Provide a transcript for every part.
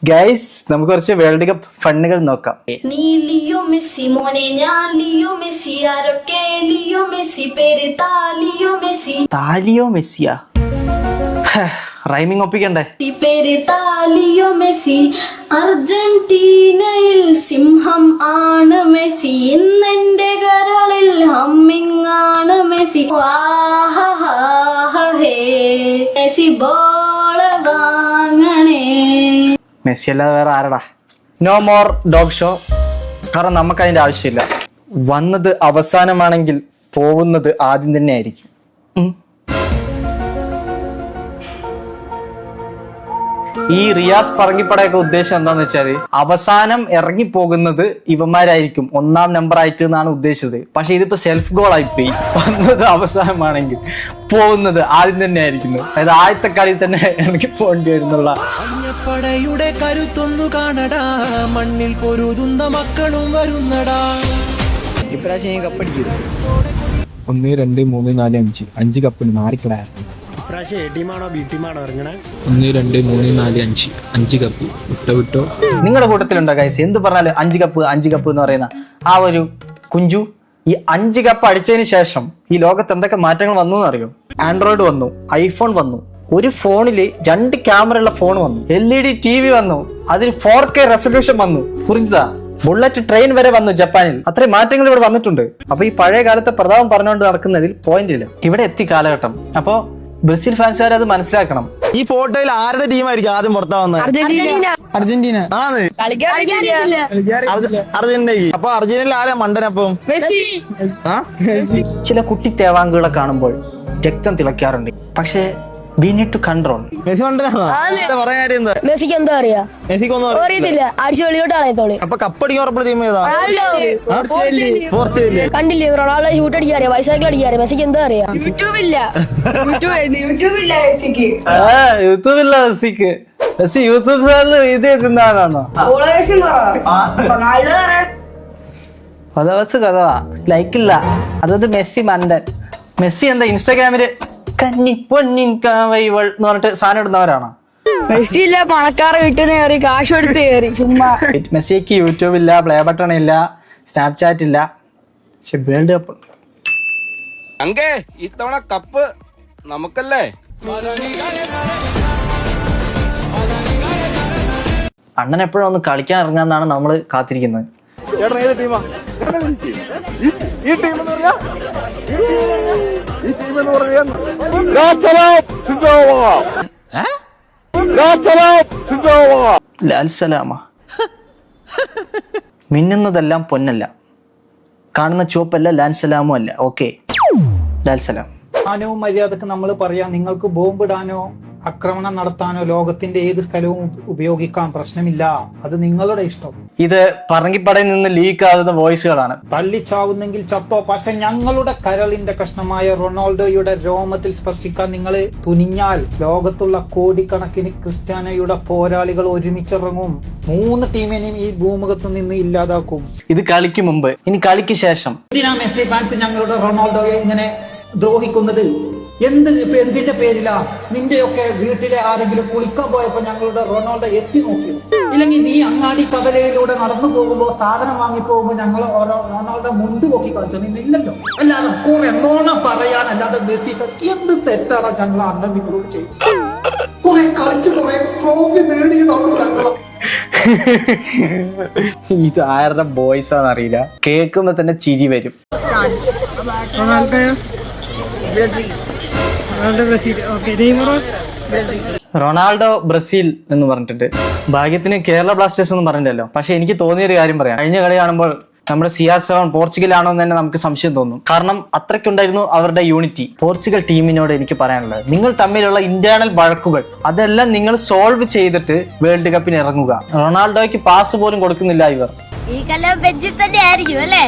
Guys നമുക്ക് കുറച്ച് world cup ഫണ്ണുകൾ നോക്കാം. നീ ലിയോ മെസ്സി മോനെ, ഞാൻ ലിയോ മെസ്സി, ആരൊക്കെ ലിയോ മെസ്സി, പേര് താലിയോ മെസ്സി. താലിയോ മെസ്സിയാ? റൈമിങ് ഒപ്പിക്കണ്ടേ? പേര് താലിയോ മെസ്സി, അർജന്റീനയിൽ സിംഹം ആണ് മെസ്സി, ഇന്നെന്റെ കരളിൽ ഹമ്മിങ് ആണ് മെസ്സി. മെസ്സി ബോൾ വാങ്ങണേ. മെസ്സി അല്ലാതെ വേറെ ആരടാ? No more dog show. കാരണം നമുക്ക് അതിന്റെ ആവശ്യമില്ല. വന്നത് അവസാനമാണെങ്കിൽ പോകുന്നത് ആദ്യം തന്നെ ആയിരിക്കും. ഈ റിയാസ് പറങ്കിപ്പടയൊക്കെ ഉദ്ദേശം എന്താന്ന് വെച്ചാല് അവസാനം ഇറങ്ങിപ്പോകുന്നത് ഇവന്മാരായിരിക്കും ഒന്നാം നമ്പർ ആയിട്ട് എന്നാണ് ഉദ്ദേശിച്ചത്. പക്ഷെ ഇതിപ്പോ സെൽഫ് ഗോൾ ആയിപ്പോയി. വന്നത് അവസാനമാണെങ്കിൽ പോകുന്നത് ആദ്യം തന്നെ ആയിരിക്കുന്നു. അതായത് ആദ്യത്തെ കളി തന്നെ ഇറങ്ങി പോകേണ്ടി വരുന്നുള്ള പടയുടെ കരുത്തൊന്നു കാണടാ, മണ്ണിൽ പൊരുതുന്ന മക്കളും വരുന്നടാ. ഇപ്രാവശ്യം കപ്പടിക്കും. 1, 2, 3, 4, 5 5 കപ്പിന് മാറിക്കടാ. 1, 2, 3, 4, 5 കപ്പ് വിട്ടോ. നിങ്ങളുടെ കൂട്ടത്തിലുണ്ടോ ഗൈസ് എന്ത് പറഞ്ഞാല് 5 കപ്പ് എന്ന് പറയുന്ന ആ ഒരു കുഞ്ചു? ഈ 5 കപ്പ് അടിച്ചതിന് ശേഷം ഈ ലോകത്ത് എന്തൊക്കെ മാറ്റങ്ങൾ വന്നു എന്നറിയോ? ആൻഡ്രോയിഡ് വന്നു, ഐഫോൺ വന്നു, ഒരു ഫോണില് 2 ക്യാമറ ഉള്ള ഫോൺ വന്നു, LED TV വന്നു, അതിൽ 4K റെസൊല്യൂഷൻ വന്നു, പുറിഞ്ചതാ ബുള്ളറ്റ് ട്രെയിൻ വരെ വന്നു ജപ്പാനിൽ. അത്രയും മാറ്റങ്ങൾ ഇവിടെ വന്നിട്ടുണ്ട്. അപ്പൊ ഈ പഴയ കാലത്തെ പ്രതാപം പറഞ്ഞുകൊണ്ട് നടക്കുന്നതിൽ പോയിന്റ് ഇല്ല. ഇവിടെ എത്തി കാലഘട്ടം. അപ്പൊ ബ്രസീൽ ഫാൻസുകാർ അത് മനസ്സിലാക്കണം. ഈ ഫോട്ടോയിൽ ആരുടെ ടീമായിരിക്കും ആദ്യം പുറത്താവുന്നത്? അർജന്റീന ആണ്. അർജന്റീന. അപ്പൊ അർജന്റീനയിൽ ആരാ മണ്ടനപ്പം? ചില കുട്ടി തേവാങ്കുകളെ കാണുമ്പോൾ രക്തം തിളയ്ക്കാറുണ്ട്. പക്ഷേ we need to control. Messi മണ്ടനാണോ? പറയാൻ കാര്യം എന്താ? മെസ്സിക്ക് എന്താ അറിയാ? മെസ്സിക്കൊന്നും അറിയത്തില്ല. അടിച്ചു വെളിയിലോട്ട് കളയത്തോളി. അപ്പൊ കപ്പടിക്കാൻ ഉറപ്പുള്ള ടീം ഏതാ? കണ്ടില്ലേ റൊണാൾഡോ ഷൂട്ട് അടിക്കാറിയ, ബൈസൈക്കിൾ അടിക്കാറിയ. മെസ്സിക്ക് എന്താ അറിയാ? യൂട്യൂബില്ല മെസ്സിക്ക്. മെസ്സി യൂട്യൂബ് ചാനൽ ഇത് എത്തുന്നതാണോ? കഥ ലൈക്കില്ല. അതത് മെസ്സി മണ്ടൻ. മെസ്സി എന്താ ഇൻസ്റ്റാഗ്രാമില് കന്നിപ്പൊന്നിൻ കാവൈവൾ എന്ന് പറഞ്ഞിട്ട് സാധനം ഇടുന്നവരാണ്. മെസ്സി ഇല്ല, പണക്കാരെ വീട്ടിൽ നിന്ന് കയറി കാശ് കൊടുത്ത് കയറി ചുമ്മാ. മെസ്സിക്ക് യൂട്യൂബ് ഇല്ല, പ്ലേ ബട്ടൺ ഇല്ല, സ്നാപ്ചാറ്റ് ഇല്ല, പക്ഷെ വേൾഡ് കപ്പ് ഉണ്ട്. ഇത്തവണ കപ്പ് നമുക്കല്ലേ? അണ്ണൻ എപ്പോഴും ഒന്ന് കളിക്കാൻ ഇറങ്ങാന്നാണ് നമ്മള് കാത്തിരിക്കുന്നത്. ലാൽ സലാമ. മിന്നുന്നതെല്ലാം പൊന്നല്ല, കാണുന്ന ചുവപ്പല്ല, ലാൽ സലാമും അല്ല. ഓക്കെ, ലാൽ സലാം. മാനവും മര്യാദക്ക് നമ്മൾ പറയാം, നിങ്ങൾക്ക് ബോംബിടാനോ ആക്രമണം നടത്താനോ ലോകത്തിന്റെ ഏത് സ്ഥലവും ഉപയോഗിക്കാം, പ്രശ്നമില്ല. അത് നിങ്ങളുടെ ഇഷ്ടം. ഇത് പറങ്കിപ്പടയിൽ നിന്ന് ലീക്ക് ആവുന്ന വോയിസുകളാണ്. തല്ലിച്ചാവുന്നെങ്കിൽ ചത്തോ. പക്ഷെ ഞങ്ങളുടെ കരളിന്റെ കഷ്ണമായ റൊണാൾഡോയുടെ രോമത്തിൽ സ്പർശിക്കാൻ നിങ്ങൾ തുനിഞ്ഞാൽ ലോകത്തുള്ള കോടിക്കണക്കിന് ക്രിസ്ത്യാനോയുടെ പോരാളികൾ ഒരുമിച്ചിറങ്ങും. 3 ടീമിനെയും ഈ ഭൂമുഖത്ത് നിന്ന് ഇല്ലാതാക്കും. ഇത് കളിക്ക് മുമ്പ്, ഇനി കളിക്ക് ശേഷം. എന്തിനാ മെസ്സി ഫാൻസ് ഞങ്ങളുടെ റൊണാൾഡോയെ ഇങ്ങനെ ദ്രോഹിക്കുന്നത്? എന്തിന്റെ പേരിലാ? നിന്റെയൊക്കെ വീട്ടിലെ ആരെങ്കിലും കുളിക്കാൻ പോയപ്പോ ഞങ്ങളുടെ റൊണാൾഡോ എത്തി നോക്കിയോ? ഇല്ലെങ്കിൽ നീ അങ്ങാടി കവലയിലൂടെ നടന്നു പോകുമ്പോ സാധനം വാങ്ങി പോകുമ്പോ ഞങ്ങൾ റൊണാൾഡോ മുണ്ട് പൊക്കി കളിച്ചോ? നിന്നില്ലല്ലോ. അല്ലാതെ കുറെ നോണം പറയാൻ അല്ലാതെ മെസ്സി എന്ത് തെറ്റാണ് ഞങ്ങൾ അണ്ണൻ നിങ്ങളോട് ചെയ്യും? കുറെ കളിച്ച് കുറെ ട്രോഫി നേടിയതാണ് ഞങ്ങൾ. ഇത് ആരുടെ ബോയ്സ് ആണെന്നറിയില്ല, കേൾക്കുമ്പോ തന്നെ ചിരി വരും. റൊണാൾഡോ ബ്രസീൽ എന്ന് പറഞ്ഞിട്ടുണ്ട്. ഭാഗ്യത്തിന് കേരള ബ്ലാസ്റ്റേഴ്സ് എന്ന് പറഞ്ഞില്ലല്ലോ. പക്ഷെ എനിക്ക് തോന്നിയൊരു കാര്യം പറയാം. കഴിഞ്ഞ കളി കാണുമ്പോൾ നമ്മുടെ CR7 പോർച്ചുഗലാണോ എന്ന് തന്നെ നമുക്ക് സംശയം തോന്നും. കാരണം അത്രയ്ക്കുണ്ടായിരുന്നു അവരുടെ യൂണിറ്റി. പോർച്ചുഗൽ ടീമിനോട് എനിക്ക് പറയാനുള്ളത്, നിങ്ങൾ തമ്മിലുള്ള ഇന്റേണൽ വഴക്കുകൾ അതെല്ലാം നിങ്ങൾ സോൾവ് ചെയ്തിട്ട് വേൾഡ് കപ്പിന് ഇറങ്ങുക. റൊണാൾഡോയ്ക്ക് പാസ് പോലും കൊടുക്കുന്നില്ല ഇവർ. ഈ കല്ലം ബെഞ്ചിൽ തന്നെ ആയിരിക്കും അല്ലേ?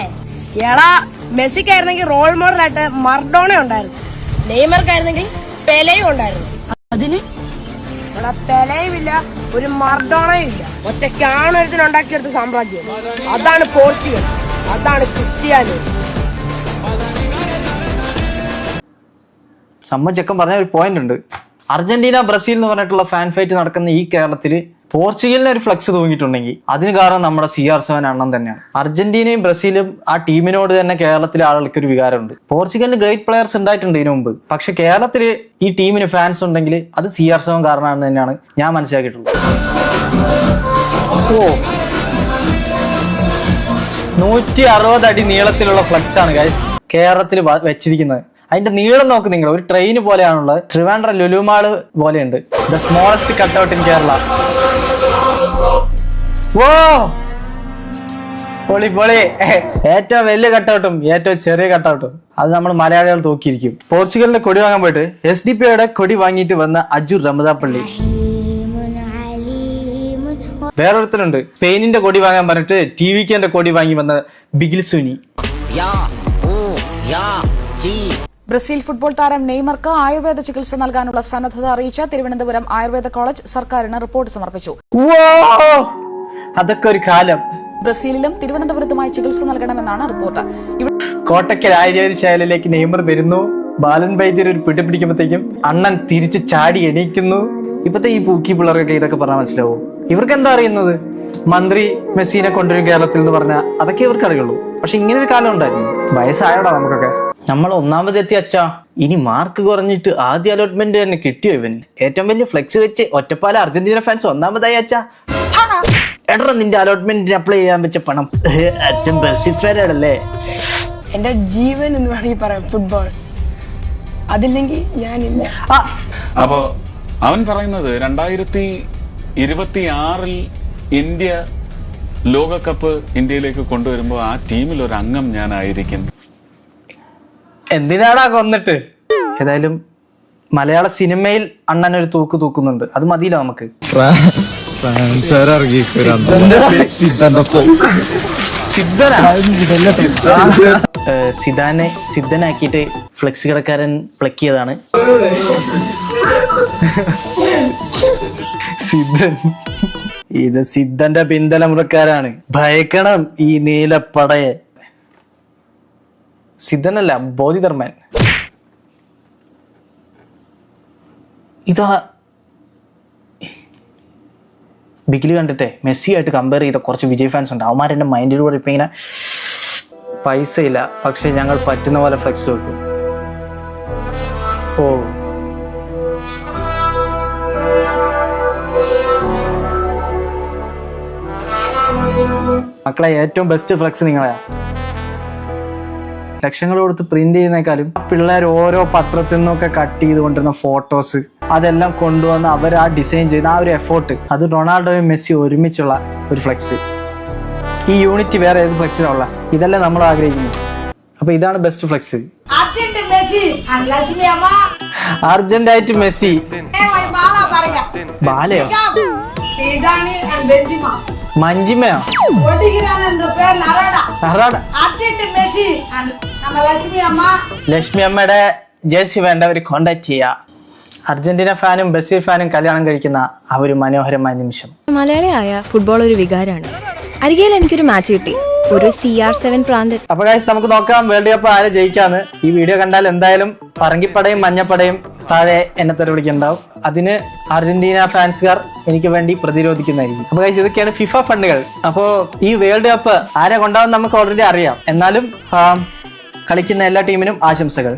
എടാ, മെസ്സിക്കായിരുന്നെങ്കിൽ റോൾ മോഡലായിട്ട് മർഡോണ ഉണ്ടായിരുന്നു, നെയ്മർക്കായിരുന്നെങ്കിൽ പെലെയും ഉണ്ടായിരുന്നു. അതിന് ഇവിടെ പെലെയും ഇല്ല, ഒരു മർഡോണയും ഇല്ല. ഒറ്റയ്ക്കാണ് ഒരുത്തിനുണ്ടാക്കിയെടുത്ത സാമ്രാജ്യം. അതാണ് പോർച്ചുഗൽ, അതാണ് ക്രിസ്ത്യാനോ. സമ്മചക്കം പറഞ്ഞ ഒരു പോയിന്റ് ഉണ്ട്. അർജന്റീന ബ്രസീൽ എന്ന് പറഞ്ഞിട്ടുള്ള ഫാൻ ഫൈറ്റ് നടക്കുന്ന ഈ കേരളത്തിൽ പോർച്ചുഗലിന് ഒരു ഫ്ലക്സ് തൂങ്ങിയിട്ടുണ്ടെങ്കിൽ അതിന് കാരണം നമ്മുടെ CR7 അണ്ണൻ തന്നെയാണ്. അർജന്റീനയും ബ്രസീലും ആ ടീമിനോട് തന്നെ കേരളത്തിലെ ആളുകൾക്ക് ഒരു വികാരമുണ്ട്. പോർച്ചുഗലിന് ഗ്രേറ്റ് പ്ലെയേഴ്സ് ഉണ്ടായിട്ടുണ്ട് ഇതിനു മുമ്പ്. പക്ഷെ കേരളത്തില് ഈ ടീമിന് ഫാൻസ് ഉണ്ടെങ്കിൽ അത് CR7 കാരണമാണെന്ന് തന്നെയാണ് ഞാൻ മനസ്സിലാക്കിയിട്ടുള്ളത്. 160 അടി നീളത്തിലുള്ള ഫ്ലക്സ് ആണ് ഗൈസ് കേരളത്തിൽ വെച്ചിരിക്കുന്നത്. അതിന്റെ നീളം നോക്ക് നിങ്ങൾ, ഒരു ട്രെയിൻ പോലെയാണുള്ളത്. ട്രിവാൻഡ്രം ലുലുമാള് പോലെയുണ്ട്. The smallest cutout in Kerala. ഓ പൊളി പൊളി. ഏറ്റവും വലിയ കട്ടൗട്ടും ഏറ്റവും ചെറിയ കട്ടൗട്ടും അത് നമ്മൾ മലയാളികൾ തൂക്കിയിരിക്കും. പോർച്ചുഗലിന്റെ കൊടി വാങ്ങാൻ പോയിട്ട് SDP കൊടി വാങ്ങിയിട്ട് വന്ന അജു റമദാപ്പള്ളി. വേറൊരുത്തരുണ്ട് സ്പെയിനിന്റെ കൊടി വാങ്ങാൻ പറഞ്ഞിട്ട് TVKന്റെ കൊടി വാങ്ങി വന്ന ബിഗിൽ സുനി. ബ്രസീൽ ഫുട്ബോൾ താരം നെയ്മർക്ക് ആയുർവേദ ചികിത്സ നൽകാനുള്ള സന്നദ്ധത അറിയിച്ച തിരുവനന്തപുരം ആയുർവേദ കോളേജ് സർക്കാരിന് റിപ്പോർട്ട് സമർപ്പിച്ചു. അതൊക്കെ ഒരു കാലം. ബ്രസീലിലും തിരുവനന്തപുരത്തുമായി ചികിത്സ നൽകണമെന്നാണ് റിപ്പോർട്ട്. കോട്ടക്കൽ ആയുർവേദശാലയിലേക്ക് നെയ്മർ വരുന്നു. ബാലൻ വൈദ്യർ ഒരു പിടിപ്പിടിക്കുമ്പോഴത്തേക്കും അണ്ണൻ തിരിച്ച് ചാടി എണീക്കുന്നു. ഇപ്പത്തെ ഈ പൂക്കി പിള്ളേർക്കൊക്കെ ഇതൊക്കെ പറഞ്ഞാൽ മനസ്സിലാവും. ഇവർക്ക് എന്താ അറിയുന്നത്? മന്ത്രി മെസ്സിനെ കൊണ്ടുവരും കേരളത്തിൽ എന്ന് പറഞ്ഞാൽ അതൊക്കെ ഇവർക്ക് അറിയുള്ളൂ. പക്ഷെ ഇങ്ങനെ ഒരു കാലം ഉണ്ടായിരുന്നു. വയസ്സായോടാ നമുക്കൊക്കെ. നമ്മൾ ഒന്നാമതെത്തി അച്ഛാ. ഇനി മാർക്ക് കുറഞ്ഞിട്ട് ആദ്യ അലോട്ട്മെന്റ് തന്നെ കിട്ടിയോ ഇവന്? ഏറ്റവും വലിയ ഫ്ലെക്സ് വെച്ച് ഒറ്റപ്പാല അർജന്റീന ഫാൻസ് ഒന്നാമതായി അച്ഛാ. എടാ നിന്റെ അലോട്ട്മെന്റിന് അപ്ലൈ ചെയ്യാൻ വെച്ച പണം. അച്ഛൻ ബ്രസീൽ ഫാനാണല്ലേ? എന്റെ ജീവൻ എന്ന് വേണമെങ്കിൽ പറയാം ഫുട്ബോൾ. അതില്ലെങ്കിൽ ഞാനില്ല. അപ്പോ അവൻ പറയുന്നത് 2026 ഇന്ത്യ ലോകകപ്പ് ഇന്ത്യയിലേക്ക് കൊണ്ടുവരുമ്പോ ആ ടീമിൽ ഒരു അംഗം ഞാനായിരിക്കും. എന്തിനാടാ കൊന്നിട്ട്? ഏതായാലും മലയാള സിനിമയിൽ അണ്ണൻ ഒരു തൂക്കുന്നുണ്ട്. അത് മതിയില്ല നമുക്ക്. സിദ്ധനാക്കിയിട്ട് ഫ്ലെക്സ് കിടക്കാരൻ പ്ലക്ക് ചെയ്തതാണ്. ഇത് സിദ്ധന്റെ പിന്തലമുറക്കാരാണ്. ഭയക്കണം ഈ നീലപ്പടയെ. സിദ്ധനല്ല, ബോധിധർമ്മൻ. ഇതാ ബിഗില് കണ്ടിട്ടേ മെസ്സി ആയിട്ട് കമ്പയർ ചെയ്ത കുറച്ച് വിജയ് ഫാൻസ് ഉണ്ട്. അവന്മാരെന്റെ മൈൻഡിലൂടെ ഇപ്പൊ ഇങ്ങനെ പൈസ ഇല്ല, പക്ഷെ ഞങ്ങൾ പറ്റുന്ന പോലെ ഫ്ലെക്സ് വെക്കും. ഓ മക്കളെ, ഏറ്റവും ബെസ്റ്റ് ഫ്ലെക്സ് നിങ്ങളെയാ. ലക്ഷങ്ങൾ കൊടുത്ത് പ്രിന്റ് ചെയ്യുന്നേക്കാളും പിള്ളേർ ഓരോ പത്രത്തിൽ നിന്നൊക്കെ കട്ട് ചെയ്ത് കൊണ്ടിരുന്ന ഫോട്ടോസ് അതെല്ലാം കൊണ്ടുവന്ന് അവർ ആ ഡിസൈൻ ചെയ്ത ആ ഒരു എഫോർട്ട്, അത് റൊണാൾഡോയും മെസ്സി ഒരുമിച്ചുള്ള ഒരു ഫ്ലെക്സ്. ഈ യൂണിറ്റ് വേറെ ഏത് ഫ്ലെക്സിലുള്ള? ഇതല്ലേ നമ്മൾ ആഗ്രഹിക്കുന്നത്. അപ്പൊ ഇതാണ് ബെസ്റ്റ് ഫ്ലെക്സ്. അർജന്റായിട്ട് മെസ്സി, ബാലയോ മഞ്ജിമയോ ലക്ഷ്മി അമ്മയുടെ ജേഴ്സി വേണ്ടവർ കോണ്ടാക്ട് ചെയ്യുക. അർജന്റീന ഫാനും ബ്രസീൽ ഫാനും കല്യാണം കഴിക്കുന്ന ആ ഒരു മനോഹരമായ നിമിഷം. മലയാളിയായ ഫുട്ബോൾ ഒരു വികാരമാണ്. അരികയിൽ എനിക്കൊരു മാച്ച് കിട്ടി, ഒരു CR7 പ്രാന്തൻ. അപ്പൊ ഗൈസ് നമുക്ക് നോക്കാം വേൾഡ് കപ്പ് ആരെ ജയിക്കാന്ന്. ഈ വീഡിയോ കണ്ടാൽ എന്തായാലും പറങ്കിപ്പടയും മഞ്ഞപ്പടയും താഴെ എന്നെ തെറി വിളിക്കുന്നുണ്ടാവും. അതിന് അർജന്റീന ഫാൻസുകാർ എനിക്ക് വേണ്ടി പ്രതിരോധിക്കുന്നതായിരിക്കും. അപ്പൊ ഗൈസ് ഇതൊക്കെയാണ് ഫിഫ ഫണ്ടുകൾ. അപ്പോ ഈ വേൾഡ് കപ്പ് ആരെ കൊണ്ടാവും നമുക്ക് ഓൾറെഡി അറിയാം. എന്നാലും കളിക്കുന്ന എല്ലാ ടീമിനും ആശംസകൾ.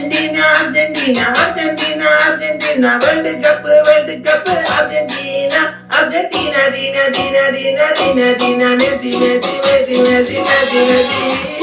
Argentina,